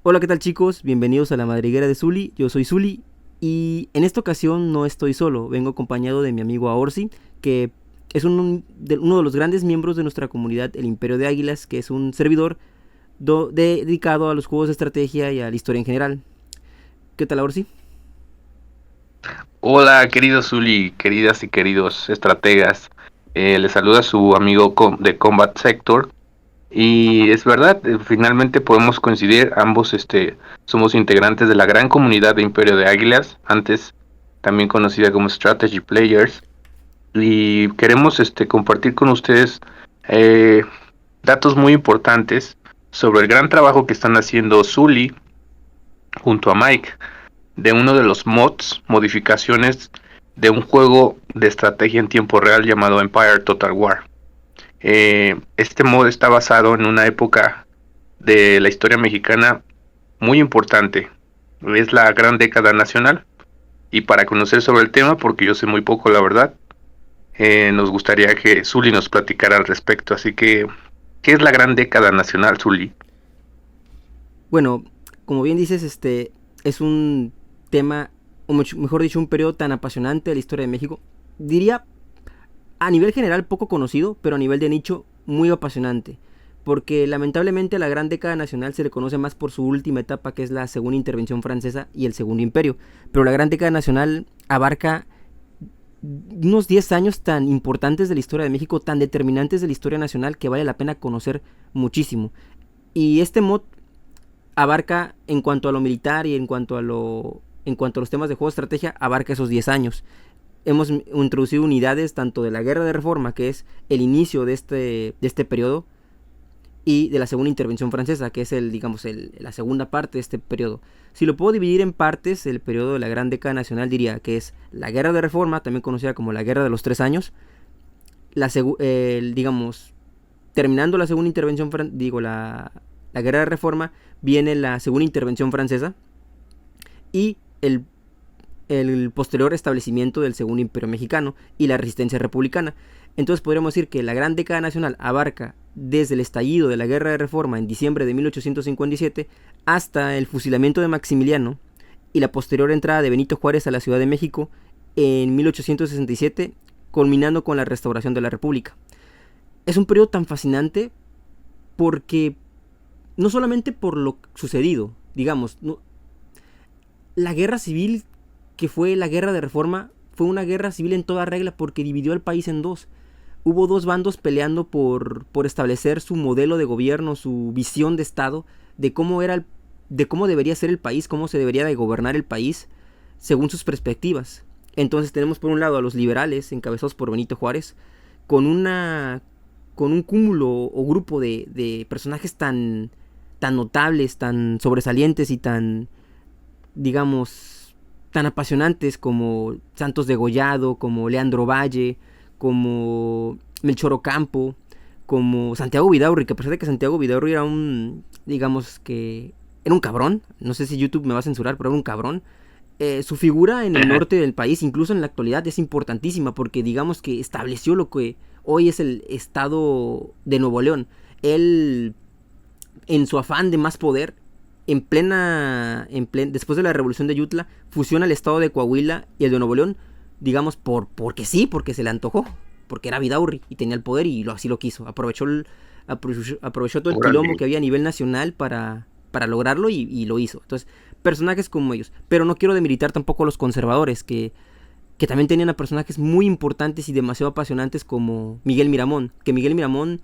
Hola, ¿qué tal chicos? Bienvenidos a la madriguera de Zuli. Yo soy Zuli y en esta ocasión no estoy solo. Vengo acompañado de mi amigo Aorsi, que es uno de los grandes miembros de nuestra comunidad, el Imperio de Águilas, que es un servidor dedicado a los juegos de estrategia y a la historia en general. ¿Qué tal, Aorsi? Hola, queridos Zuli, queridas y queridos estrategas. Les saluda su amigo de Combat Sector. Y es verdad, finalmente podemos coincidir, ambos somos integrantes de la gran comunidad de Imperio de Águilas, antes también conocida como Strategy Players. Y queremos compartir con ustedes eh, datos muy importantes sobre el gran trabajo que están haciendo Zuli junto a Mike de uno de los mods, modificaciones de un juego de estrategia en tiempo real llamado Empire Total War. Este mod está basado en una época de la historia mexicana muy importante. Es la Gran Década Nacional. Y para conocer sobre el tema, porque yo sé muy poco la verdad, nos gustaría que Zuli nos platicara al respecto. Así que, ¿qué es la Gran Década Nacional, Zuli? Bueno, como bien dices, es un tema, o mejor dicho, un periodo tan apasionante de la historia de México. Diría a nivel general poco conocido, pero a nivel de nicho muy apasionante. Porque lamentablemente a la Gran Década Nacional se le conoce más por su última etapa, que es la Segunda Intervención Francesa y el Segundo Imperio. Pero la Gran Década Nacional abarca unos 10 años tan importantes de la historia de México, tan determinantes de la historia nacional, que vale la pena conocer muchísimo. Y este mod abarca, en cuanto a lo militar y en cuanto a los temas de juego de estrategia, abarca esos 10 años. Hemos introducido unidades tanto de la Guerra de Reforma, que es el inicio de este periodo, y de la Segunda Intervención Francesa, que es la segunda parte de este periodo. Si lo puedo dividir en partes, el periodo de la Gran Década Nacional diría que es la Guerra de Reforma, también conocida como la Guerra de los 3 años, digamos, terminando la Segunda Intervención, la Guerra de Reforma, viene la Segunda Intervención Francesa y el posterior establecimiento del Segundo Imperio Mexicano y la resistencia republicana. Entonces podríamos decir que la Gran Década Nacional abarca desde el estallido de la Guerra de Reforma en diciembre de 1857 hasta el fusilamiento de Maximiliano y la posterior entrada de Benito Juárez a la Ciudad de México en 1867, culminando con la restauración de la República. Es un periodo tan fascinante porque no solamente por lo sucedido, digamos, no, la guerra civil que fue la guerra de reforma fue una guerra civil en toda regla porque dividió al país en dos. Hubo dos bandos peleando por establecer su modelo de gobierno, su visión de Estado, de cómo debería ser el país, cómo se debería de gobernar el país, según sus perspectivas. Entonces tenemos por un lado a los liberales, encabezados por Benito Juárez, con una con un cúmulo o grupo de personajes tan notables, tan sobresalientes y tan, digamos, tan apasionantes como Santos Degollado, como Leandro Valle, como Melchor Ocampo, como Santiago Vidaurri, que a pesar de que Santiago Vidaurri era digamos que era un cabrón, no sé si YouTube me va a censurar, pero era un cabrón. Su figura en el norte del país, incluso en la actualidad, es importantísima porque digamos que estableció lo que hoy es el estado de Nuevo León. Él, en su afán de más poder, después de la revolución de Yutla, fusiona el estado de Coahuila y el de Nuevo León, digamos, porque sí, porque se le antojó, porque era Vidaurri y tenía el poder y así lo quiso. Aprovechó todo el quilombo Órale. que había a nivel nacional para lograrlo y lo hizo. Entonces, personajes como ellos. Pero no quiero demilitar tampoco a los conservadores, que también tenían a personajes muy importantes y demasiado apasionantes como Miguel Miramón. Que Miguel Miramón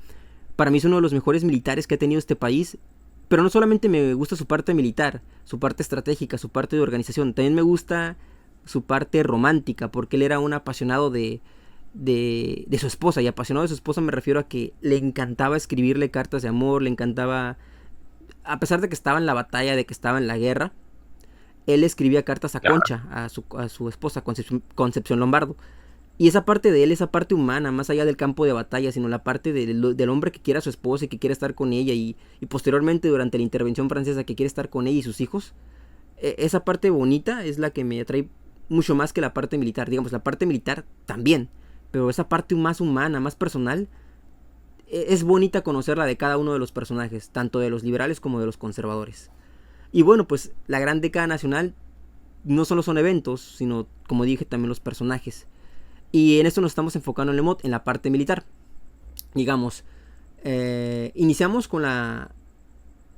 para mí es uno de los mejores militares que ha tenido este país. Pero no solamente me gusta su parte militar, su parte estratégica, su parte de organización, también me gusta su parte romántica, porque él era un apasionado de su esposa. Y apasionado de su esposa me refiero a que le encantaba escribirle cartas de amor, le encantaba, a pesar de que estaba en la batalla, de que estaba en la guerra, él escribía cartas a Ajá. Concha, a su esposa, Concepción Lombardo. Y esa parte de él, esa parte humana, más allá del campo de batalla, sino la parte del hombre que quiere a su esposa y que quiere estar con ella, y posteriormente durante la intervención francesa que quiere estar con ella y sus hijos, esa parte bonita es la que me atrae mucho más que la parte militar. Digamos, la parte militar también, pero esa parte más humana, más personal, es bonita conocerla de cada uno de los personajes, tanto de los liberales como de los conservadores. Y bueno, pues la gran década nacional no solo son eventos, sino, como dije, también los personajes. Y en esto nos estamos enfocando en Lemot, en la parte militar. Digamos, iniciamos con la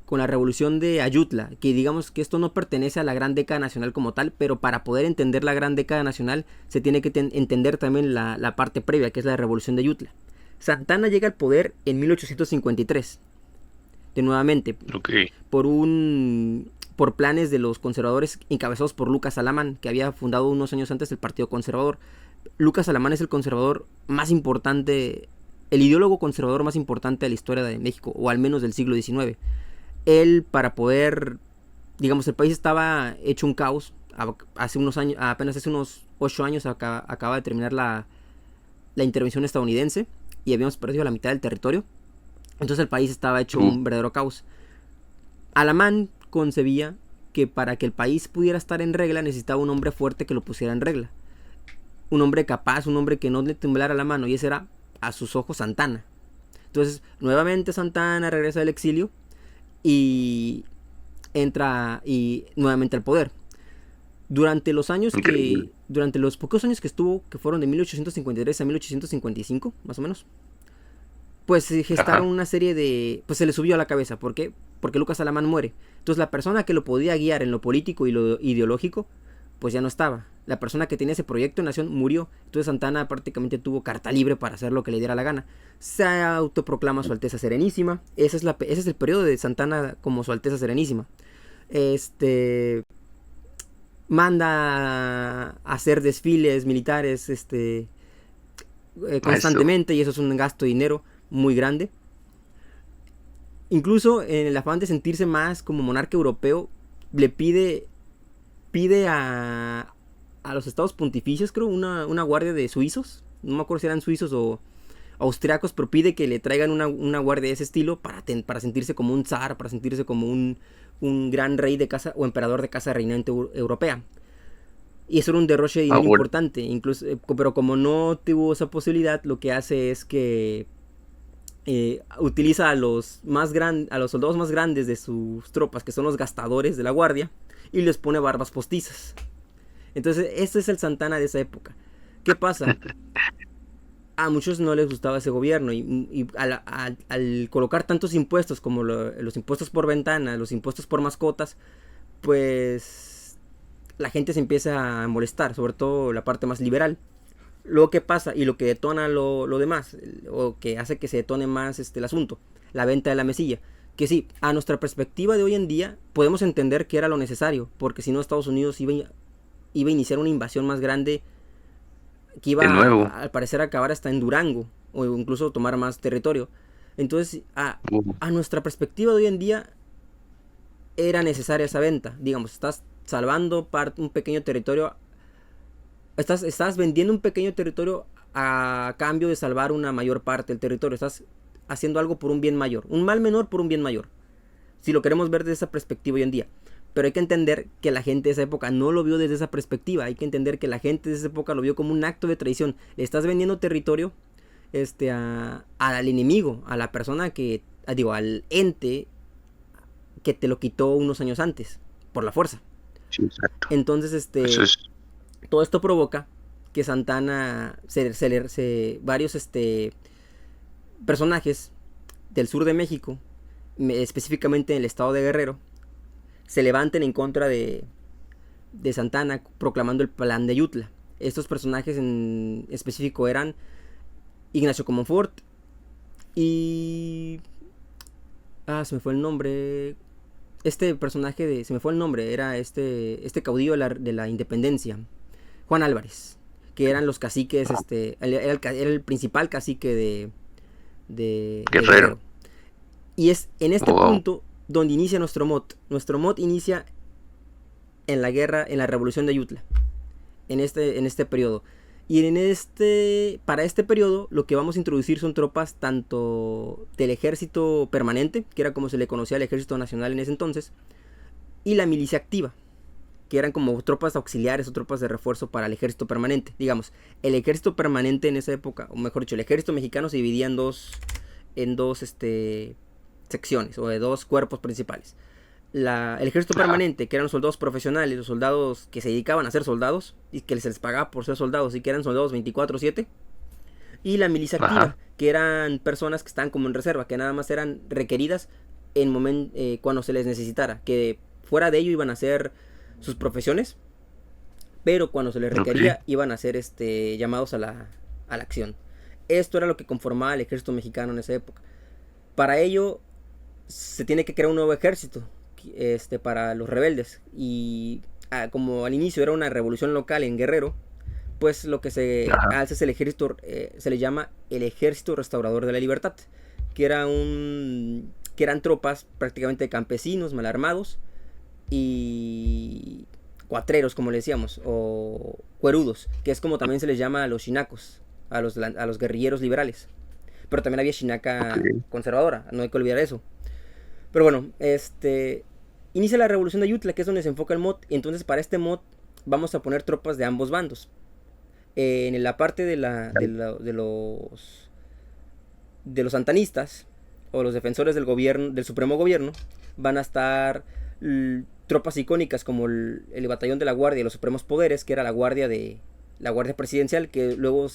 revolución de Ayutla, que digamos que esto no pertenece a la gran década nacional como tal, pero para poder entender la gran década nacional se tiene que entender también la parte previa, que es la revolución de Ayutla. Santa Anna llega al poder en 1853, de nuevamente, Ok. por planes de los conservadores encabezados por Lucas Alamán, que había fundado unos años antes el Partido Conservador. Lucas Alamán es el conservador más importante, el ideólogo conservador más importante de la historia de México, o al menos del siglo XIX. Él, para poder, digamos, el país estaba hecho un caos. Hace unos años, apenas hace unos 8 años acaba de terminar la intervención estadounidense y habíamos perdido la mitad del territorio. Entonces el país estaba hecho un verdadero caos. Alamán concebía que para que el país pudiera estar en regla necesitaba un hombre fuerte que lo pusiera en regla. Un hombre capaz, un hombre que no le temblara la mano, y ese era, a sus ojos, Santa Anna. Entonces, nuevamente Santa Anna regresa del exilio y entra nuevamente al poder. Durante los pocos años que estuvo, que fueron de 1853 a 1855, más o menos, pues se gestaron una serie de... Pues se le subió a la cabeza. ¿Por qué? Porque Lucas Alamán muere. Entonces la persona que lo podía guiar en lo político y lo ideológico, pues ya no estaba. La persona que tenía ese proyecto de nación murió. Entonces Santa Anna prácticamente tuvo carta libre para hacer lo que le diera la gana. Se autoproclama Su Alteza Serenísima. Ese es el periodo de Santa Anna como Su Alteza Serenísima. Manda a hacer desfiles militares constantemente, y eso es un gasto de dinero muy grande. Incluso en el afán de sentirse más como monarca europeo, le pide a los estados pontificios, creo, una guardia de suizos. No me acuerdo si eran suizos o austriacos, pero pide que le traigan una guardia de ese estilo para sentirse como un zar, para sentirse como un gran rey de casa o emperador de casa reinante europea. Y eso era un derroche de dinero importante. Incluso, pero como no tuvo esa posibilidad, lo que hace es que utiliza a los soldados más grandes de sus tropas, que son los gastadores de la guardia, y les pone barbas postizas. Entonces, este es el Santa Anna de esa época. ¿Qué pasa? A muchos no les gustaba ese gobierno, y al colocar tantos impuestos como los impuestos por ventana, los impuestos por mascotas, pues la gente se empieza a molestar, sobre todo la parte más liberal. Luego, ¿qué pasa? Y lo que detona lo demás, o que hace que se detone más el asunto, la venta de la mesilla. Que sí, a nuestra perspectiva de hoy en día, podemos entender que era lo necesario, porque si no Estados Unidos iba a iniciar una invasión más grande, que iba al parecer a acabar hasta en Durango, o incluso tomar más territorio. Entonces, a nuestra perspectiva de hoy en día, era necesaria esa venta. Digamos, estás salvando un pequeño territorio. Estás vendiendo un pequeño territorio a cambio de salvar una mayor parte del territorio. Estás haciendo algo por un bien mayor. Un mal menor por un bien mayor. Si lo queremos ver desde esa perspectiva hoy en día. Pero hay que entender que la gente de esa época no lo vio desde esa perspectiva. Hay que entender que la gente de esa época lo vio como un acto de traición. Le estás vendiendo territorio al enemigo, a la persona al ente que te lo quitó unos años antes, por la fuerza. Sí, exacto. Entonces, todo esto provoca que Santa Anna, varios personajes del sur de México, específicamente en el estado de Guerrero, se levanten en contra de Santa Anna, proclamando el plan de Ayutla. Estos personajes en específico eran Ignacio Comonfort y... se me fue el nombre. Este personaje se me fue el nombre, era este caudillo de la independencia, Juan Álvarez, que eran los caciques, era el principal cacique de Guerrero. Y es en este punto donde inicia nuestro mod. Nuestro mod inicia en la guerra, en la revolución de Ayutla, en este periodo. Y para este periodo lo que vamos a introducir son tropas tanto del ejército permanente, que era como se le conocía al ejército nacional en ese entonces, y la milicia activa, que eran como tropas auxiliares o tropas de refuerzo para el ejército permanente. Digamos, el ejército permanente en esa época, o mejor dicho, el ejército mexicano se dividía en dos secciones, o de dos cuerpos principales. el ejército permanente, que eran los soldados profesionales, los soldados que se dedicaban a ser soldados y que se les pagaba por ser soldados y que eran soldados 24/7, y la milicia activa, que eran personas que estaban como en reserva, que nada más eran requeridas cuando se les necesitara, que fuera de ello iban a hacer sus profesiones, pero cuando se les requería iban a ser llamados a la acción. Esto era lo que conformaba el ejército mexicano en esa época. Para ello se tiene que crear un nuevo ejército para los rebeldes, y como al inicio era una revolución local en Guerrero, pues lo que se alza es el ejército, se le llama el Ejército Restaurador de la Libertad, que eran tropas prácticamente de campesinos mal armados y cuatreros, como le decíamos, o cuerudos, que es como también se les llama a los chinacos, a los guerrilleros liberales. Pero también había chinaca conservadora, no hay que olvidar eso. Pero bueno, inicia la revolución de Ayutla, que es donde se enfoca el mod. Entonces, para este mod vamos a poner tropas de ambos bandos. En la parte de los santanistas o los defensores del gobierno, del supremo gobierno, van a estar tropas icónicas como el batallón de la guardia de los supremos poderes, que era la guardia presidencial, que luego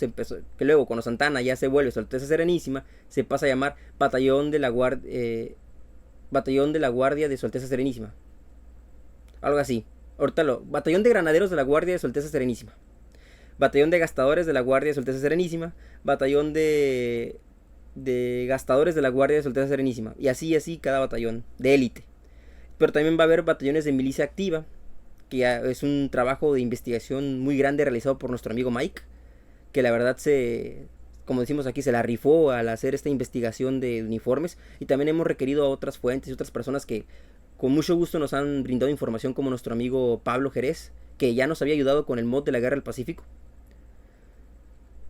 cuando Santana ya se vuelve Su Alteza Serenísima, se pasa a llamar batallón de la guardia de Su Alteza Serenísima, algo así. Batallón de granaderos de la guardia de Su Alteza Serenísima, batallón de gastadores de la guardia de Su Alteza Serenísima, batallón de gastadores de la guardia de Su Alteza Serenísima, y así cada batallón de élite. Pero también va a haber batallones de milicia activa, que es un trabajo de investigación muy grande realizado por nuestro amigo Mike, que la verdad como decimos aquí, se la rifó al hacer esta investigación de uniformes. Y también hemos requerido a otras fuentes y otras personas que con mucho gusto nos han brindado información, como nuestro amigo Pablo Jerez, que ya nos había ayudado con el mod de la Guerra del Pacífico,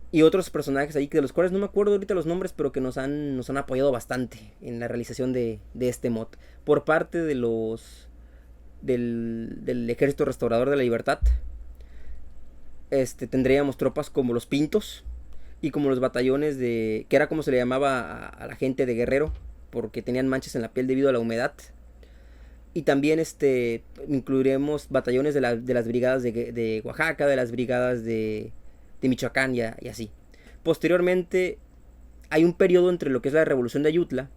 y otros personajes ahí, de los cuales no me acuerdo ahorita los nombres, pero que nos han apoyado bastante en la realización de este mod. Por parte de del Ejército Restaurador de la Libertad, tendríamos tropas como los Pintos y como los batallones que era como se le llamaba a la gente de Guerrero, porque tenían manchas en la piel debido a la humedad. Y también incluiremos batallones de las brigadas de Oaxaca, de las brigadas de Michoacán y así. Posteriormente hay un periodo entre lo que es la revolución de Ayutla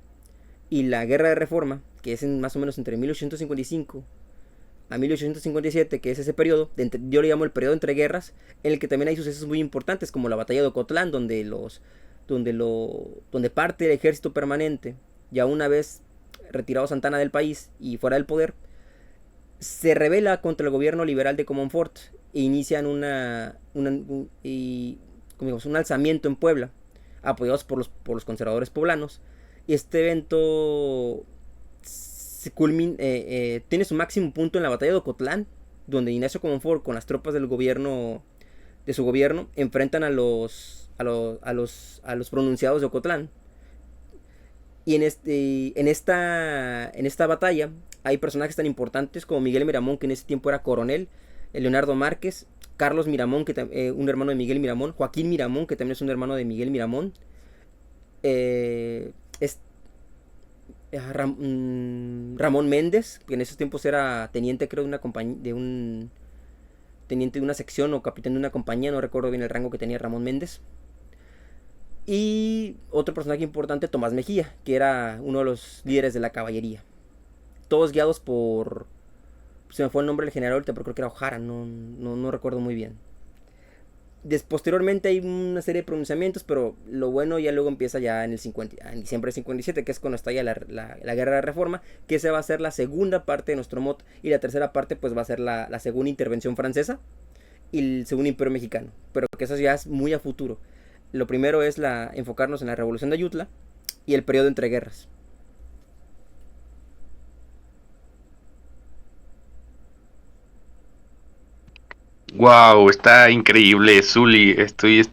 y la guerra de reforma, que es más o menos entre 1855 a 1857, que es ese periodo, yo le llamo el periodo entre guerras, en el que también hay sucesos muy importantes, como la batalla de Ocotlán, donde parte del ejército permanente, ya una vez retirado Santana del país y fuera del poder, se rebela contra el gobierno liberal de Comonfort e inician un alzamiento en Puebla, apoyados por los conservadores poblanos. Y este evento tiene su máximo punto en la batalla de Ocotlán, donde Ignacio Comonfort con las tropas de su gobierno enfrentan a los pronunciados de Ocotlán. Y en esta batalla hay personajes tan importantes como Miguel Miramón, que en ese tiempo era coronel, Leonardo Márquez, Carlos Miramón, un hermano de Miguel Miramón, Joaquín Miramón, que también es un hermano de Miguel Miramón, Ramón Méndez, que en esos tiempos era teniente, creo, de una compañía, teniente de una sección o capitán de una compañía, no recuerdo bien el rango que tenía Ramón Méndez. Y otro personaje importante, Tomás Mejía, que era uno de los líderes de la caballería. Todos guiados por... Se me fue el nombre del general ahorita, pero creo que era Ojara, no recuerdo muy bien. Posteriormente hay una serie de pronunciamientos, pero lo bueno ya luego empieza ya en diciembre del 57, que es cuando estalla la Guerra de Reforma, que esa va a ser la segunda parte de nuestro mod, y la tercera parte pues va a ser la segunda intervención francesa y el segundo imperio mexicano, pero que eso ya es muy a futuro. Lo primero es enfocarnos en la revolución de Ayutla y el periodo entre guerras. Wow, está increíble, Zully. Estoy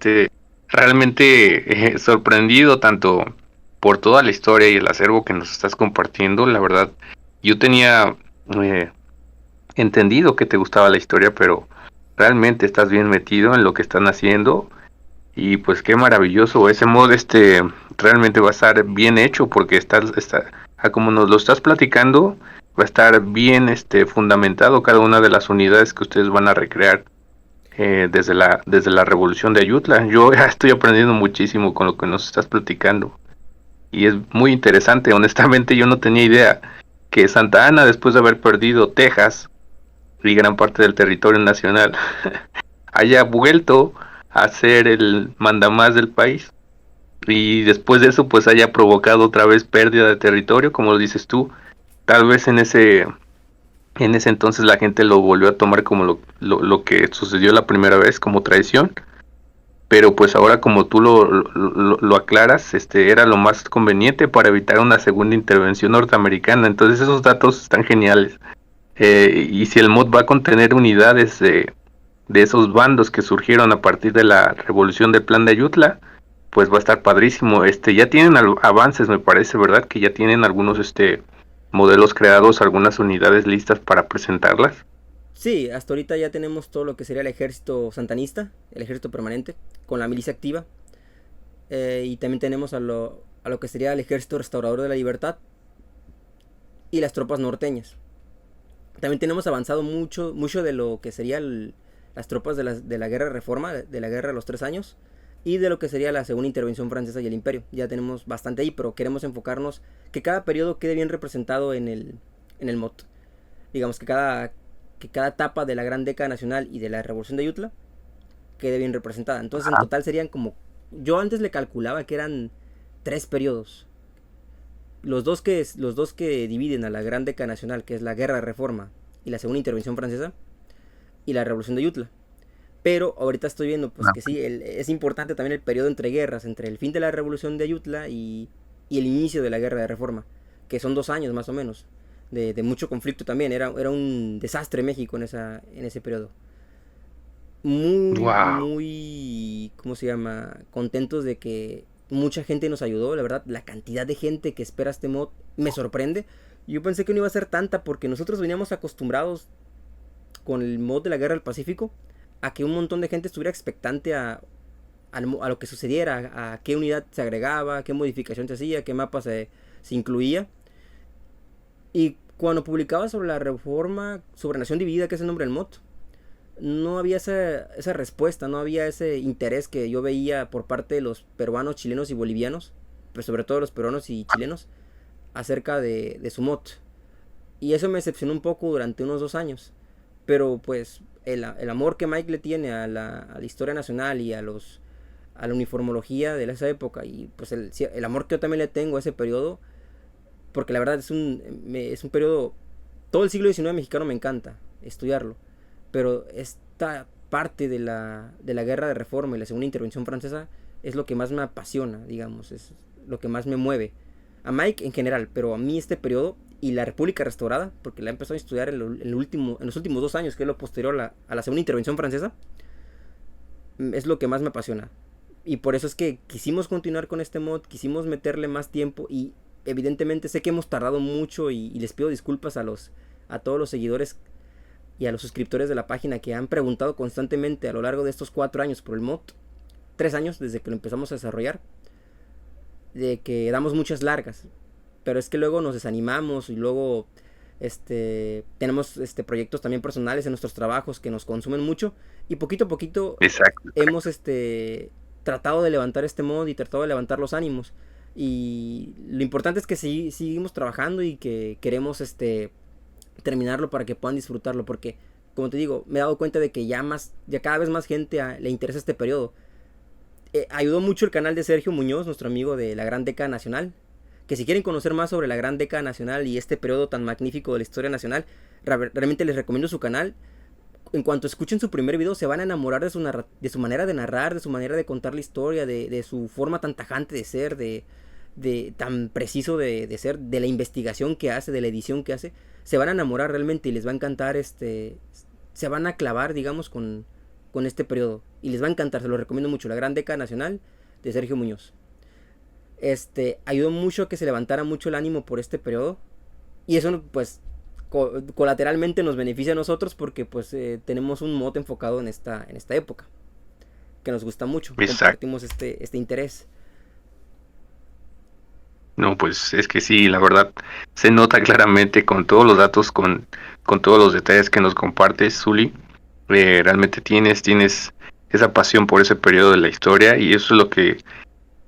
realmente sorprendido tanto por toda la historia y el acervo que nos estás compartiendo. La verdad, yo tenía entendido que te gustaba la historia, pero realmente estás bien metido en lo que están haciendo. Y pues qué maravilloso, ese mod realmente va a estar bien hecho, porque como nos lo estás platicando, va a estar bien fundamentado cada una de las unidades que ustedes van a recrear desde la revolución de Ayutla. Yo ya estoy aprendiendo muchísimo con lo que nos estás platicando y es muy interesante. Honestamente, yo no tenía idea que Santa Ana, después de haber perdido Texas y gran parte del territorio nacional, haya vuelto a ser el mandamás del país, y después de eso pues haya provocado otra vez pérdida de territorio, como lo dices tú. Tal vez en ese entonces la gente lo volvió a tomar como lo que sucedió la primera vez, como traición, pero pues ahora, como tú lo aclaras, era lo más conveniente para evitar una segunda intervención norteamericana. Entonces esos datos están geniales. Y si el mod va a contener unidades de esos bandos que surgieron a partir de la revolución del plan de Ayutla, pues va a estar padrísimo. Ya tienen avances, me parece, ¿verdad? Que ya tienen algunos modelos creados, algunas unidades listas para presentarlas. Sí, hasta ahorita ya tenemos todo lo que sería el ejército santanista, el ejército permanente, con la milicia activa. Y también tenemos a lo que sería el ejército restaurador de la libertad y las tropas norteñas. También tenemos avanzado mucho de lo que sería las tropas de la guerra de reforma, de la guerra de los 3 años, y de lo que sería la segunda intervención francesa y el imperio. Ya tenemos bastante ahí, pero queremos enfocarnos que cada periodo quede bien representado en el MOT. Digamos que cada etapa de la gran década nacional y de la revolución de Ayutla quede bien representada. Entonces en total serían como, yo antes le calculaba que eran 3 periodos. Los dos que dividen a la gran década nacional, que es la guerra de reforma y la segunda intervención francesa, y la revolución de Ayutla. Pero ahorita estoy viendo pues que sí, es importante también el periodo entre guerras, entre el fin de la revolución de Ayutla y el inicio de la guerra de reforma, que son 2 años más o menos, de mucho conflicto también. Era un desastre México en ese periodo. Muy, Wow. muy, ¿cómo se llama? Contentos de que mucha gente nos ayudó, la verdad, la cantidad de gente que espera este mod me sorprende. Yo pensé que no iba a ser tanta porque nosotros veníamos acostumbrados con el mod de la Guerra del Pacífico a que un montón de gente estuviera expectante a lo que sucediera, a qué unidad se agregaba, qué modificación se hacía, qué mapa se incluía. Y cuando publicaba sobre la reforma, sobre Nación Dividida, que es el nombre del mod, no había esa respuesta, no había ese interés que yo veía por parte de los peruanos, chilenos y bolivianos, pero sobre todo los peruanos y chilenos, acerca de su mod. Y eso me decepcionó un poco durante unos 2 años. Pero pues el amor que Mike le tiene a la historia nacional y a la uniformología de esa época, y pues el amor que yo también le tengo a ese periodo, porque la verdad es un periodo, todo el siglo XIX mexicano me encanta estudiarlo, pero esta parte de la guerra de reforma y la segunda intervención francesa es lo que más me apasiona, digamos, es lo que más me mueve. A Mike en general, pero a mí este periodo y la República Restaurada, porque la he empezado a estudiar en los últimos 2 años, que es lo posterior a la segunda intervención francesa, es lo que más me apasiona. Y por eso es que quisimos continuar con este mod, quisimos meterle más tiempo y evidentemente sé que hemos tardado mucho y les pido disculpas a todos los seguidores y a los suscriptores de la página que han preguntado constantemente a lo largo de estos 4 años por el mod, 3 años desde que lo empezamos a desarrollar, de que damos muchas largas, pero es que luego nos desanimamos y luego tenemos proyectos también personales en nuestros trabajos que nos consumen mucho y poquito a poquito Exacto. hemos tratado de levantar este mod y tratado de levantar los ánimos, y lo importante es que seguimos trabajando y que queremos terminarlo para que puedan disfrutarlo, porque como te digo, me he dado cuenta de que ya cada vez más gente le interesa este periodo. Ayudó mucho el canal de Sergio Muñoz, nuestro amigo de la Gran Década Nacional, que si quieren conocer más sobre la Gran Década Nacional y este periodo tan magnífico de la historia nacional, realmente les recomiendo su canal. En cuanto escuchen su primer video se van a enamorar de su manera de narrar, de su manera de contar la historia, de su forma tan tajante de ser, de tan preciso de ser, de la investigación que hace, de la edición que hace. Se van a enamorar realmente y les va a encantar, se van a clavar, digamos, con este periodo y les va a encantar, se lo recomiendo mucho, la Gran Década Nacional de Sergio Muñoz. Ayudó mucho a que se levantara mucho el ánimo por este periodo, y eso pues colateralmente nos beneficia a nosotros porque pues tenemos un mod enfocado en esta época que nos gusta mucho, Exacto. compartimos este interés. No, pues es que sí, la verdad, se nota claramente con todos los datos, con todos los detalles que nos compartes, Zuli. Realmente tienes esa pasión por ese periodo de la historia y eso es lo que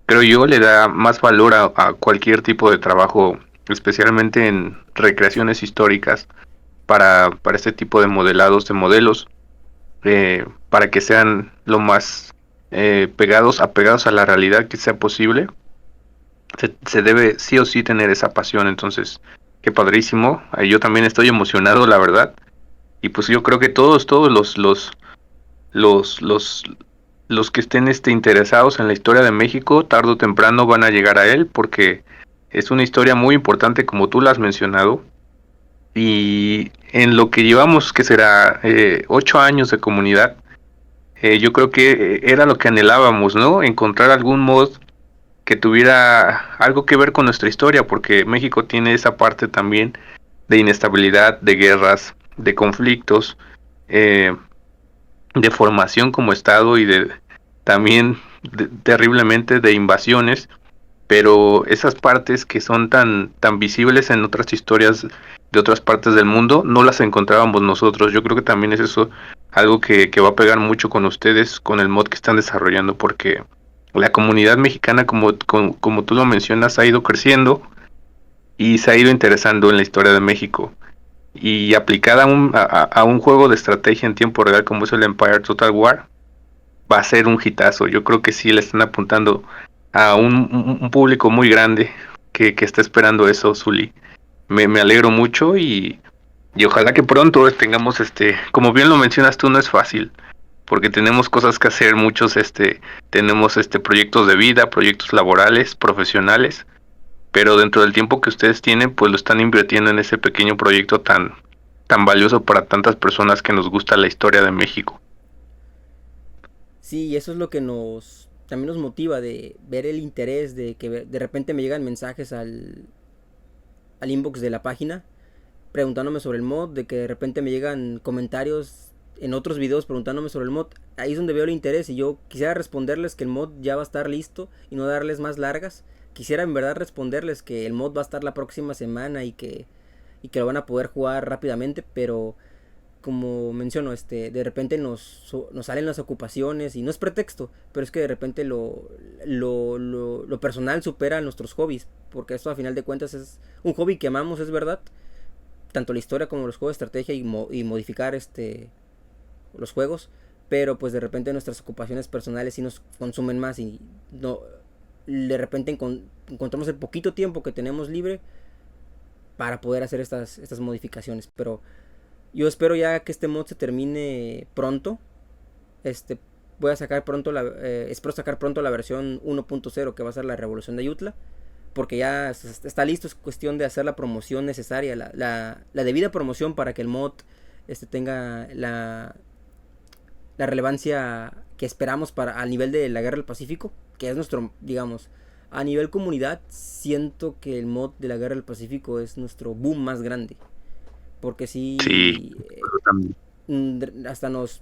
creo yo le da más valor a cualquier tipo de trabajo, especialmente en recreaciones históricas, para este tipo de modelados, de modelos, para que sean lo más apegados a la realidad que sea posible. Se debe sí o sí tener esa pasión, entonces, qué padrísimo. Yo también estoy emocionado, la verdad. Y pues yo creo que todos los, los, los que estén interesados en la historia de México, tarde o temprano van a llegar a él, porque es una historia muy importante, como tú la has mencionado. Y en lo que llevamos, que será 8 años de comunidad, yo creo que era lo que anhelábamos, ¿no? Encontrar algún mod que tuviera algo que ver con nuestra historia, porque México tiene esa parte también de inestabilidad, de guerras, de conflictos, eh, de formación como Estado y de también terriblemente de invasiones, pero esas partes que son tan visibles en otras historias de otras partes del mundo, no las encontrábamos nosotros. Yo creo que también es eso algo que va a pegar mucho con ustedes, con el mod que están desarrollando, porque la comunidad mexicana, como tú lo mencionas, ha ido creciendo y se ha ido interesando en la historia de México. Y aplicada a un juego de estrategia en tiempo real como es el Empire Total War, va a ser un hitazo. Yo creo que sí le están apuntando a un público muy grande que está esperando eso, Zully. Me alegro mucho y ojalá que pronto tengamos como bien lo mencionas tú, no es fácil, porque tenemos cosas que hacer, muchos tenemos proyectos de vida, proyectos laborales, profesionales, pero dentro del tiempo que ustedes tienen, pues lo están invirtiendo en ese pequeño proyecto tan valioso para tantas personas que nos gusta la historia de México. Sí, y eso es lo que también nos motiva de ver el interés de que de repente me llegan mensajes al inbox de la página preguntándome sobre el mod, de que de repente me llegan comentarios en otros videos preguntándome sobre el mod. Ahí es donde veo el interés y yo quisiera responderles que el mod ya va a estar listo y no darles más largas. Quisiera en verdad responderles que el mod va a estar la próxima semana y que lo van a poder jugar rápidamente, pero como menciono, de repente nos salen las ocupaciones y no es pretexto, pero es que de repente lo personal supera nuestros hobbies, porque esto a final de cuentas es un hobby que amamos, es verdad, tanto la historia como los juegos de estrategia y modificar los juegos, pero pues de repente nuestras ocupaciones personales sí nos consumen más y no de repente encontramos el poquito tiempo que tenemos libre para poder hacer estas modificaciones, pero yo espero ya que este mod se termine pronto. Este voy a sacar pronto espero sacar pronto la versión 1.0 que va a ser la revolución de Ayutla, porque ya está listo, es cuestión de hacer la promoción necesaria, la debida promoción para que el mod tenga la relevancia que esperamos para al nivel de la Guerra del Pacífico, que es nuestro, digamos, a nivel comunidad, siento que el mod de la Guerra del Pacífico es nuestro boom más grande, porque Sí, sí, también. hasta nos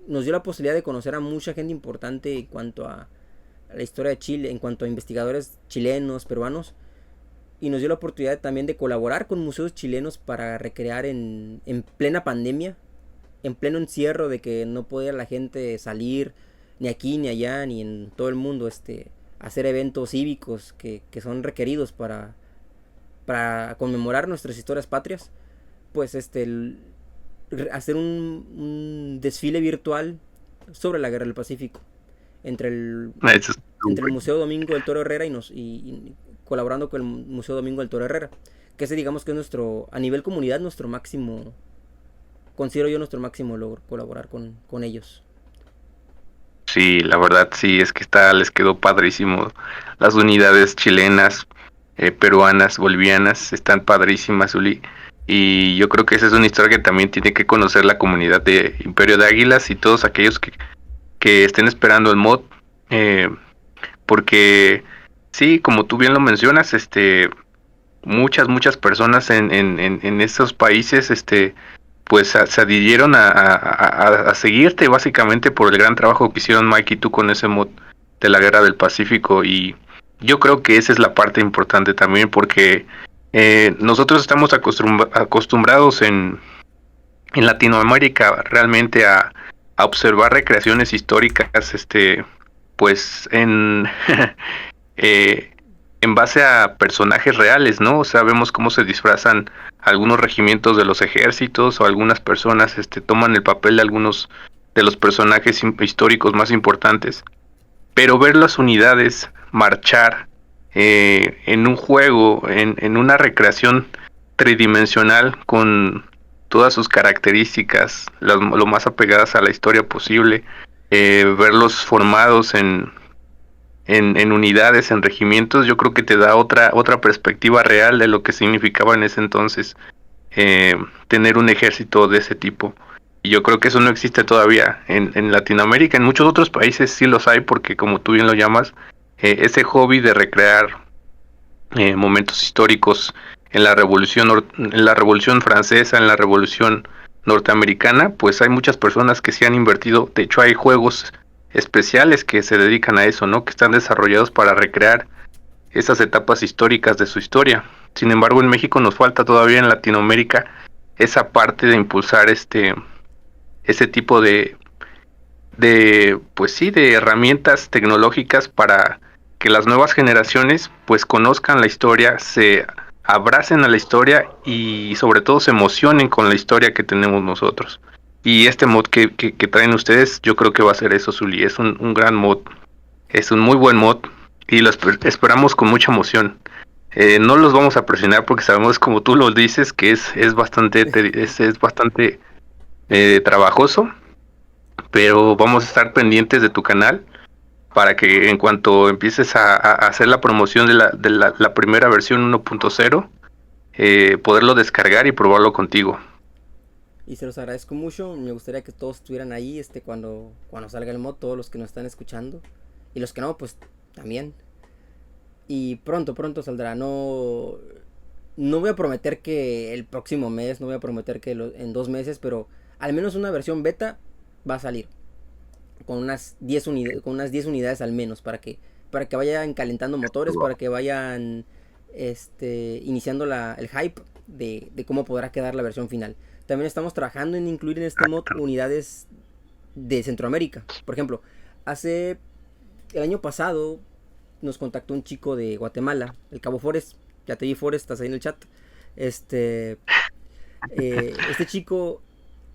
dio la posibilidad de conocer a mucha gente importante en cuanto a la historia de Chile, en cuanto a investigadores chilenos, peruanos, y nos dio la oportunidad también de colaborar con museos chilenos para recrear en plena pandemia, en pleno encierro de que no podía la gente salir ni aquí ni allá ni en todo el mundo, hacer eventos cívicos que son requeridos para conmemorar nuestras historias patrias, pues hacer un desfile virtual sobre la guerra del Pacífico entre el Eso es entre el Museo Domingo del Toro Herrera y colaborando con el Museo Domingo del Toro Herrera, que ese digamos que es nuestro, a nivel comunidad, nuestro máximo, considero yo nuestro máximo logro, colaborar con ellos. Sí, la verdad sí, es que les quedó padrísimo. Las unidades chilenas, peruanas, bolivianas, están padrísimas, Uli. Y yo creo que esa es una historia que también tiene que conocer la comunidad de Imperio de Águilas y todos aquellos que estén esperando el mod. eh, Porque sí, como tú bien lo mencionas, muchas personas en esos países, pues se adhirieron a seguirte básicamente por el gran trabajo que hicieron Mike y tú con ese mod de la Guerra del Pacífico yo creo que esa es la parte importante también, porque nosotros estamos acostumbrados en Latinoamérica realmente a observar recreaciones históricas, pues eh, en base a personajes reales, ¿no? O sea, vemos cómo se disfrazan algunos regimientos de los ejércitos, o algunas personas toman el papel de algunos de los personajes históricos más importantes, pero ver las unidades marchar en un juego, en una recreación tridimensional con todas sus características, lo más apegadas a la historia posible, verlos formados en unidades, en regimientos, yo creo que te da otra perspectiva real de lo que significaba en ese entonces tener un ejército de ese tipo. Y yo creo que eso no existe todavía en Latinoamérica. En muchos otros países sí los hay, porque como tú bien lo llamas, ese hobby de recrear momentos históricos en la Revolución Francesa, en la Revolución Norteamericana, pues hay muchas personas que se han invertido. De hecho, hay juegos especiales que se dedican a eso, ¿no? Que están desarrollados para recrear esas etapas históricas de su historia. Sin embargo, en México nos falta todavía, en Latinoamérica, esa parte de impulsar ese tipo pues sí, de herramientas tecnológicas para que las nuevas generaciones pues conozcan la historia, se abracen a la historia y sobre todo se emocionen con la historia que tenemos nosotros. Y este mod que traen ustedes, yo creo que va a ser eso, Zuli. Es un gran mod, es un muy buen mod y lo esperamos con mucha emoción. No los vamos a presionar porque sabemos, como tú lo dices, que es bastante es bastante trabajoso, pero vamos a estar pendientes de tu canal para que en cuanto empieces a hacer la promoción de la primera versión 1.0, poderlo descargar y probarlo contigo. Y se los agradezco mucho. Me gustaría que todos estuvieran ahí cuando salga el mod, todos los que nos están escuchando. Y los que no, pues también. Y pronto saldrá. No voy a prometer que el próximo mes, no voy a prometer que en 2 meses, pero al menos una versión beta va a salir. Con unas 10 unidades al menos, para que vayan calentando motores, para que vayan iniciando el hype de cómo podrá quedar la versión final. También estamos trabajando en incluir en este mod unidades de Centroamérica. Por ejemplo, el año pasado nos contactó un chico de Guatemala, el Cabo Forest. Ya te vi, Forest, estás ahí en el chat. Este chico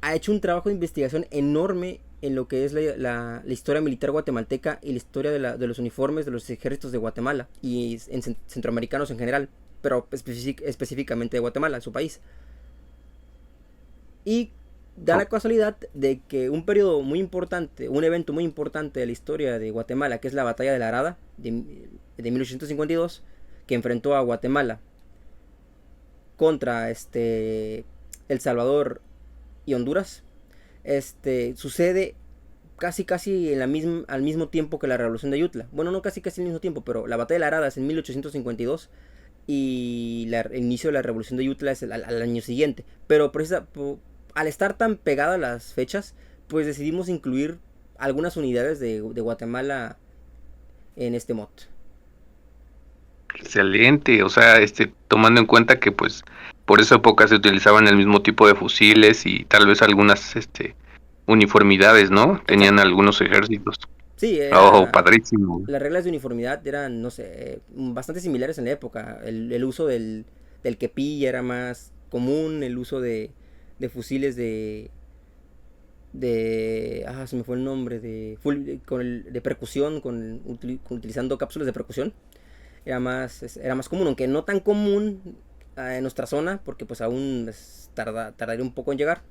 ha hecho un trabajo de investigación enorme en lo que es la historia militar guatemalteca y la historia de los uniformes de los ejércitos de Guatemala y en centroamericanos en general, pero específicamente de Guatemala, su país. Y da la casualidad de que un periodo muy importante, un evento muy importante de la historia de Guatemala, que es la batalla de la Arada de 1852, que enfrentó a Guatemala contra El Salvador y Honduras, sucede casi al mismo tiempo que la Revolución de Ayutla. Bueno, no casi al mismo tiempo, pero la batalla de la Arada es en 1852 y el inicio de la Revolución de Ayutla es al año siguiente. Pero al estar tan pegadas las fechas, pues decidimos incluir algunas unidades de Guatemala en este mod. Excelente, o sea, tomando en cuenta que pues por esa época se utilizaban el mismo tipo de fusiles y tal vez algunas uniformidades, ¿no? Tenían algunos ejércitos. Sí, Oh, padrísimo. las reglas de uniformidad eran, no sé, bastante similares en la época. El uso del kepi era más común, el uso de fusiles se me fue el nombre, de percusión, utilizando cápsulas de percusión. Era más común, aunque no tan común en nuestra zona, porque pues aún tardaría un poco en llegar.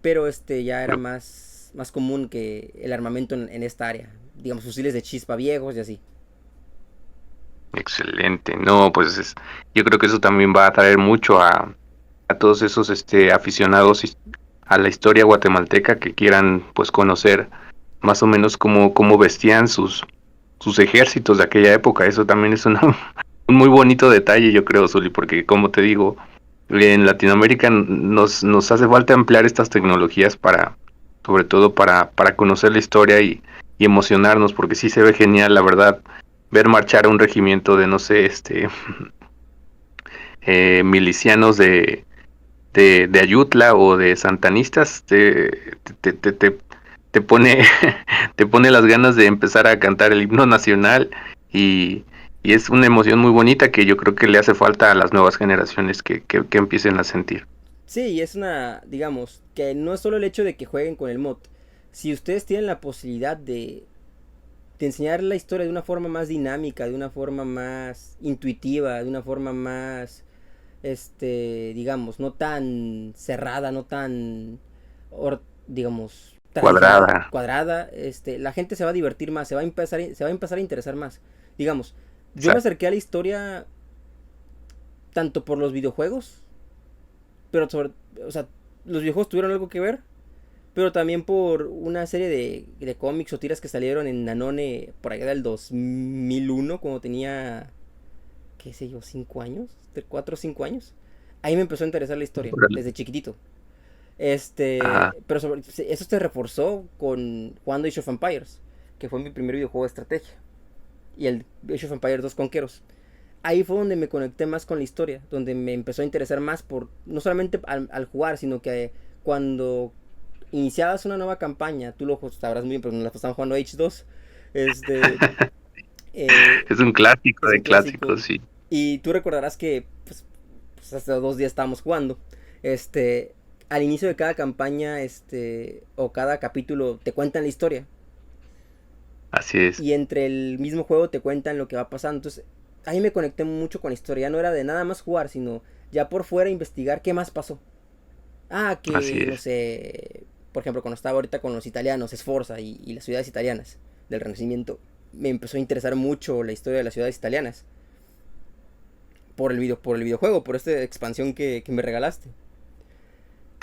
Pero ya era más común que el armamento en esta área. Digamos, fusiles de chispa viejos y así. Excelente, no, pues yo creo que eso también va a atraer mucho a todos esos aficionados a la historia guatemalteca que quieran pues conocer más o menos cómo vestían sus ejércitos de aquella época. Eso también es un muy bonito detalle, yo creo, Zuli, porque como te digo, en Latinoamérica nos hace falta ampliar estas tecnologías sobre todo para conocer la historia y emocionarnos, porque sí se ve genial, la verdad, ver marchar a un regimiento de, no sé, milicianos de Ayutla o de santanistas, te, te, te, te pone, te pone las ganas de empezar a cantar el himno nacional y, y es una emoción muy bonita que yo creo que le hace falta a las nuevas generaciones que empiecen a sentir. Sí, y es una, digamos, que no es solo el hecho de que jueguen con el mod. Si ustedes tienen la posibilidad de enseñar la historia de una forma más dinámica, de una forma más intuitiva, de una forma más, digamos, no tan cerrada, no tan, digamos, tradicional, Cuadrada. cuadrada, la gente se va a divertir más, se va a empezar a interesar más. Digamos, yo me Exacto. acerqué a la historia tanto por los videojuegos, pero sobre, o sea, los videojuegos tuvieron algo que ver, pero también por una serie de cómics o tiras que salieron en Nanone por allá del 2001, cuando tenía, qué sé yo, 5 años, de 4 o 5 años. Ahí me empezó a interesar la historia, Órale. desde chiquitito. Ajá. Pero eso se reforzó con jugando Age of Empires, que fue mi primer videojuego de estrategia. Y el Age of Empires 2 Conqueros. Ahí fue donde me conecté más con la historia, donde me empezó a interesar más por, no solamente al jugar, sino que cuando iniciabas una nueva campaña, tú lo sabrás muy bien, pero nos la pasamos jugando H2, este, Es un clásico es un de clásico, clásicos, sí. y tú recordarás que pues hace 2 días estábamos jugando, al inicio de cada campaña, o cada capítulo, te cuentan la historia, Así es. y entre el mismo juego te cuentan lo que va pasando. Entonces, ahí me conecté mucho con la historia. Ya no era de nada más jugar, sino ya por fuera investigar qué más pasó. Ah, Así que no es. sé, por ejemplo, cuando estaba ahorita con los italianos, Sforza y las ciudades italianas del Renacimiento, me empezó a interesar mucho la historia de las ciudades italianas por el videojuego, por esta expansión que me regalaste.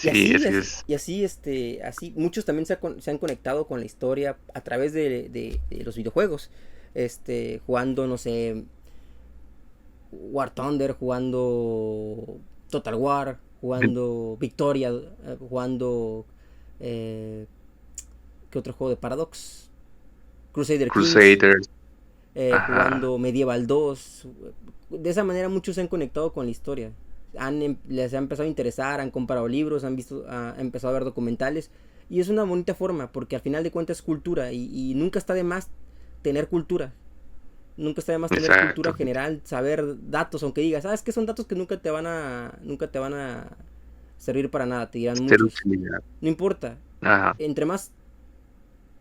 Y Sí, así, así es. así, muchos también se han conectado con la historia a través de los videojuegos. Jugando, no sé, War Thunder, jugando Total War, jugando Victoria, jugando. Eh, ¿Qué otro juego de Paradox? Crusader Kings, Crusaders. Ajá. jugando Medieval 2. De esa manera muchos se han conectado con la historia. Les ha empezado a interesar, han comprado libros, han empezado a ver documentales. Y es una bonita forma, porque al final de cuentas es cultura. Y nunca está de más tener cultura. Nunca está de más tener cultura Exacto. general, saber datos, aunque digas, sabes que son datos que nunca te van a servir para nada, te dirán Ser muchos. utilidad. No importa. Ajá. Entre más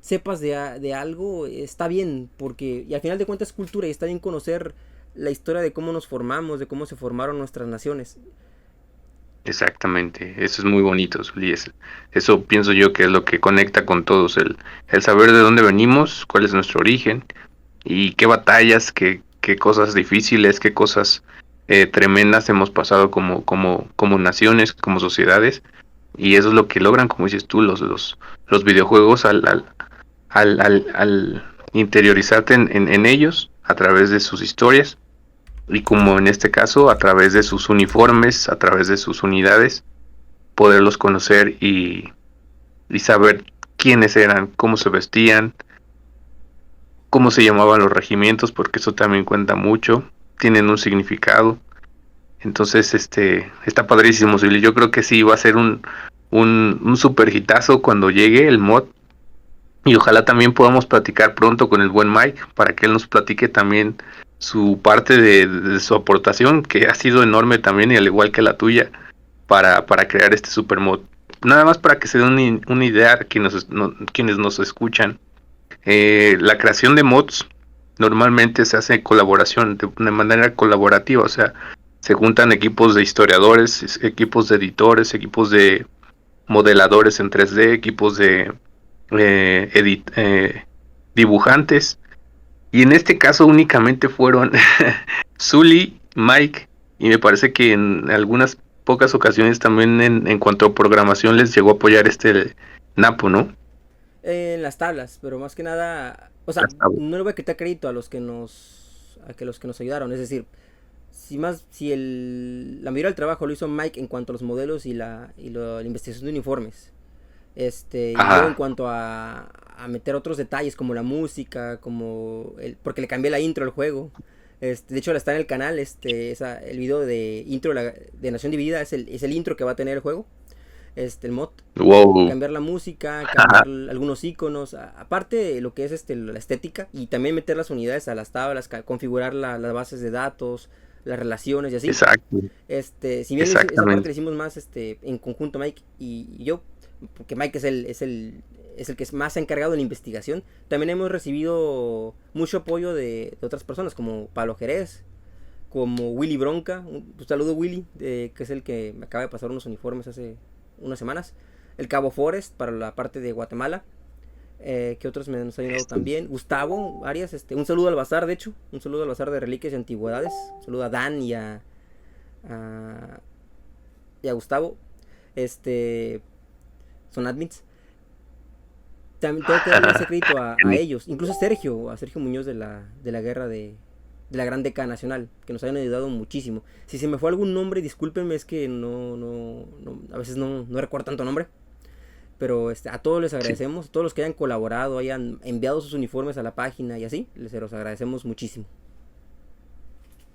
sepas de algo, está bien, porque, y al final de cuentas es cultura y está bien conocer la historia de cómo nos formamos, de cómo se formaron nuestras naciones. Exactamente, eso es muy bonito, Zuli. Eso pienso yo que es lo que conecta con todos, el saber de dónde venimos, cuál es nuestro origen y qué batallas, qué cosas difíciles, qué cosas tremendas hemos pasado como naciones, como sociedades, y eso es lo que logran, como dices tú, los videojuegos al interiorizarte en ellos a través de sus historias y como en este caso a través de sus uniformes, a través de sus unidades, poderlos conocer y saber quiénes eran, cómo se vestían, cómo se llamaban los regimientos, porque eso también cuenta mucho, tienen un significado. Entonces, está padrísimo, Silly. Yo creo que sí va a ser un super hitazo cuando llegue el mod. Y ojalá también podamos platicar pronto con el buen Mike para que él nos platique también su parte de su aportación, que ha sido enorme también, y al igual que la tuya, para crear este super mod. Nada más para que se den una idea a quienes nos escuchan. La creación de mods normalmente se hace en colaboración, de manera colaborativa, o sea, se juntan equipos de historiadores, equipos de editores, equipos de modeladores en 3D, equipos de dibujantes, y en este caso únicamente fueron Zully, Mike, y me parece que en algunas pocas ocasiones también en cuanto a programación les llegó a apoyar Napo, ¿no? En las tablas, pero más que nada, o sea, Hasta no le voy a quitar crédito a los que nos ayudaron, es decir, la mayoría del trabajo lo hizo Mike en cuanto a los modelos y la investigación de uniformes. Y yo en Ajá, cuanto a a meter otros detalles como la música, porque le cambié la intro al juego. De hecho, está en el canal, el video de intro de Nación Dividida es el intro que va a tener el juego, el mod. Wow. Cambiar la música, cambiar algunos iconos, aparte de lo que es la estética, y también meter las unidades a las tablas, configurar las bases de datos, las relaciones y así. Exacto. Si bien esa parte la hicimos más en conjunto Mike y yo, porque Mike es el que más se ha encargado de la investigación. También hemos recibido mucho apoyo de otras personas como Pablo Jerez, como Willy Bronca, un saludo Willy, que es el que me acaba de pasar unos uniformes hace unas semanas. El Cabo Forest para la parte de Guatemala, que otros nos han ayudado también. Gustavo Arias, un saludo al bazar, de hecho, un saludo al bazar de reliquias y antigüedades, un saludo a Dan y a Gustavo, son admins. También tengo que darle ese crédito a ellos, incluso a Sergio Muñoz de la guerra de la Gran Deca Nacional, que nos hayan ayudado muchísimo. Si se me fue algún nombre, discúlpenme, es que a veces no recuerdo tanto nombre. Pero a todos les agradecemos, a todos los que hayan colaborado, hayan enviado sus uniformes a la página y así, les los agradecemos muchísimo.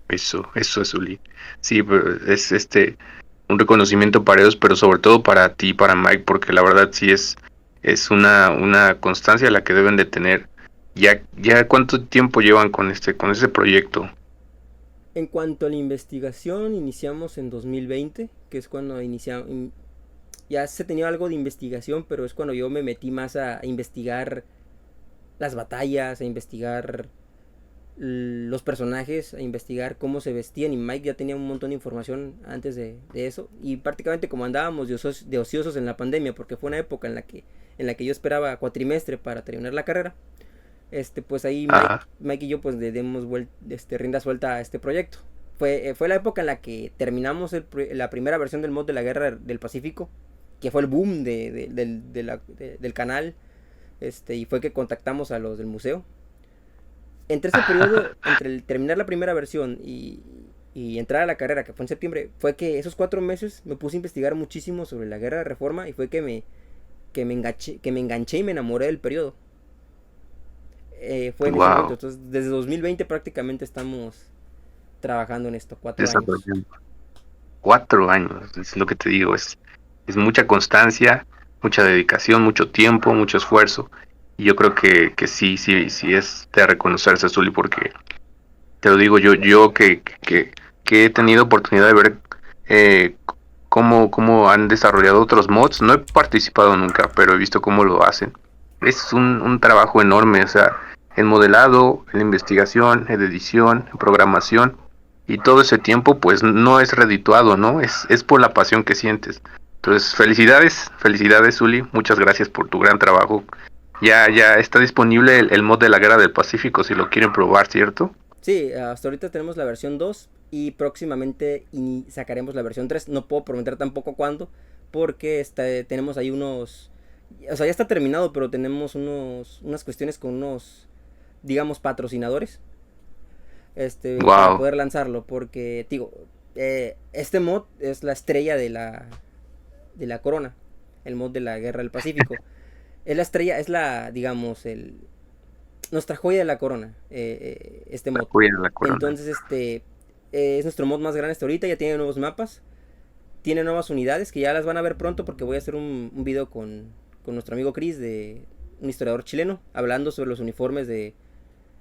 Eso es Uli. Sí, es un reconocimiento para ellos, pero sobre todo para ti, para Mike, porque la verdad sí es una constancia la que deben de tener. Ya ¿cuánto tiempo llevan con ese proyecto? En cuanto a la investigación, iniciamos en 2020, que es cuando iniciamos. Ya se tenía algo de investigación, pero es cuando yo me metí más a investigar las batallas, a investigar los personajes, a investigar cómo se vestían, y Mike ya tenía un montón de información antes de eso, y prácticamente como andábamos de ociosos en la pandemia, porque fue una época en la que yo esperaba cuatrimestre para terminar la carrera, pues ahí Mike y yo pues le demos rienda suelta a este proyecto. Fue la época en la que terminamos la primera versión del mod de la Guerra del Pacífico, que fue el boom del canal, y fue que contactamos a los del museo. Entre ese periodo, entre terminar la primera versión y entrar a la carrera, que fue en septiembre, fue que esos 4 meses me puse a investigar muchísimo sobre la Guerra de Reforma, y fue que me enganché y me enamoré del periodo. Fue en ese momento. Entonces, desde 2020 prácticamente estamos trabajando en esto, 4 años. 4 años, es lo que te digo, es mucha constancia, mucha dedicación, mucho tiempo, mucho esfuerzo. Y yo creo que sí es de reconocerse, Zuli, porque te lo digo yo que he tenido oportunidad de ver cómo han desarrollado otros mods. No he participado nunca, pero he visto cómo lo hacen. Es un trabajo enorme, o sea, en modelado, en investigación, en edición, en programación, y todo ese tiempo pues no es redituado, ¿no? Es por la pasión que sientes. Entonces, felicidades, Zuli, muchas gracias por tu gran trabajo. Ya está disponible el mod de la Guerra del Pacífico, si lo quieren probar, ¿cierto? Sí, hasta ahorita tenemos la versión 2 y próximamente sacaremos la versión 3. No puedo prometer tampoco cuándo, porque tenemos ahí unos... O sea, ya está terminado, pero tenemos unas cuestiones con unos, digamos, patrocinadores. Para poder lanzarlo, porque, digo, este mod es la estrella de la corona, el mod de la Guerra del Pacífico. Es la estrella, digamos, nuestra joya de la corona, este mod. Entonces, es nuestro mod más grande hasta ahorita, ya tiene nuevos mapas, tiene nuevas unidades que ya las van a ver pronto, porque voy a hacer un video con nuestro amigo Chris, un historiador chileno, hablando sobre los uniformes de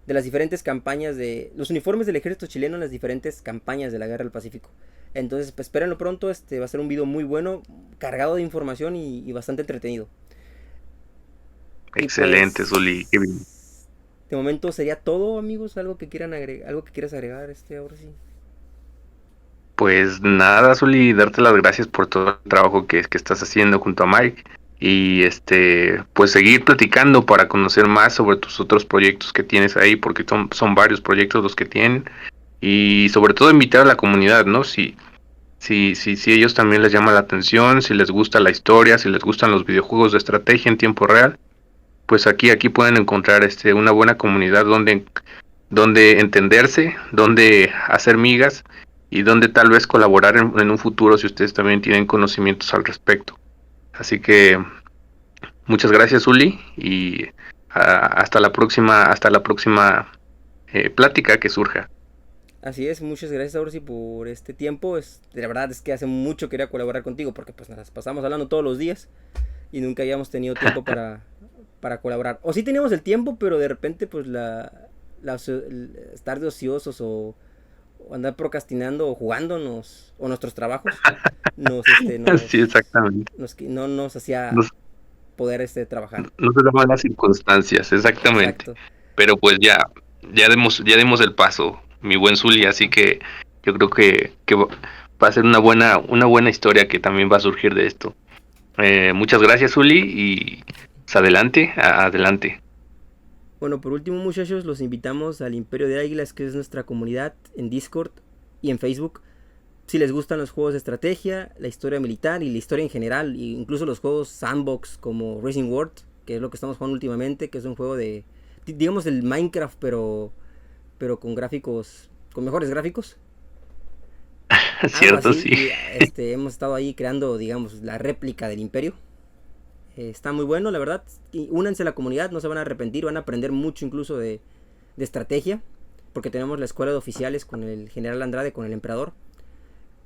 las diferentes campañas los uniformes del ejército chileno en las diferentes campañas de la Guerra del Pacífico. Entonces, pues espérenlo pronto, va a ser un video muy bueno, cargado de información y bastante entretenido. Excelente, Zuli. Pues, de momento sería todo, amigos. Algo que quieran agregar, algo que quieras agregar, ahora sí. Pues nada, Zuli, darte las gracias por todo el trabajo que estás haciendo junto a Mike, y pues seguir platicando para conocer más sobre tus otros proyectos que tienes ahí, porque son varios proyectos los que tienen, y sobre todo invitar a la comunidad, ¿no? Si ellos también les llama la atención, si les gusta la historia, si les gustan los videojuegos de estrategia en tiempo real, pues aquí pueden encontrar una buena comunidad donde entenderse, donde hacer migas, y donde tal vez colaborar en un futuro si ustedes también tienen conocimientos al respecto. Así que muchas gracias, Uli, y hasta la próxima plática que surja. Así es, muchas gracias Orsi por este tiempo. La verdad es que hace mucho quería colaborar contigo porque pues nos pasamos hablando todos los días y nunca habíamos tenido tiempo para colaborar. O sí teníamos el tiempo, pero de repente pues estar de ociosos o andar procrastinando o jugándonos o nuestros trabajos Sí, exactamente. no nos hacía Nos, poder trabajar. no se daban las circunstancias, exactamente. Exacto. Pero pues ya demos el paso, mi buen Zuli, así que yo creo que va a ser una buena historia que también va a surgir de esto. Muchas gracias, Zuli, y pues adelante, adelante. Bueno, por último, muchachos, los invitamos al Imperio de Águilas, que es nuestra comunidad en Discord y en Facebook. Si les gustan los juegos de estrategia, la historia militar y la historia en general, e incluso los juegos sandbox como Racing World, que es lo que estamos jugando últimamente, que es un juego de, digamos, el Minecraft, pero con gráficos, con mejores gráficos. Algo Cierto, así, sí. y hemos estado ahí creando, digamos, la réplica del Imperio. Está muy bueno, la verdad. Y únanse a la comunidad, no se van a arrepentir, van a aprender mucho incluso de estrategia, porque tenemos la escuela de oficiales con el general Andrade, con el emperador.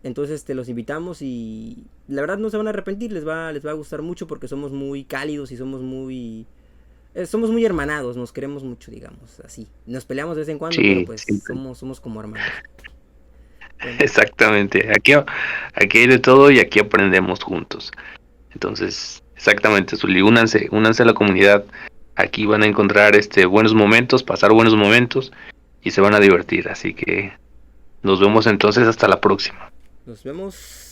Entonces los invitamos y la verdad no se van a arrepentir, les va a gustar mucho porque somos muy cálidos y somos muy hermanados, nos queremos mucho, digamos, así. Nos peleamos de vez en cuando, pero Sí, pues siempre. somos como hermanos. Bueno, Exactamente. Aquí hay de todo y aquí aprendemos juntos. Entonces, exactamente, Zuli, únanse a la comunidad. Aquí van a encontrar buenos momentos, pasar buenos momentos y se van a divertir. Así que nos vemos entonces hasta la próxima. nos vemos.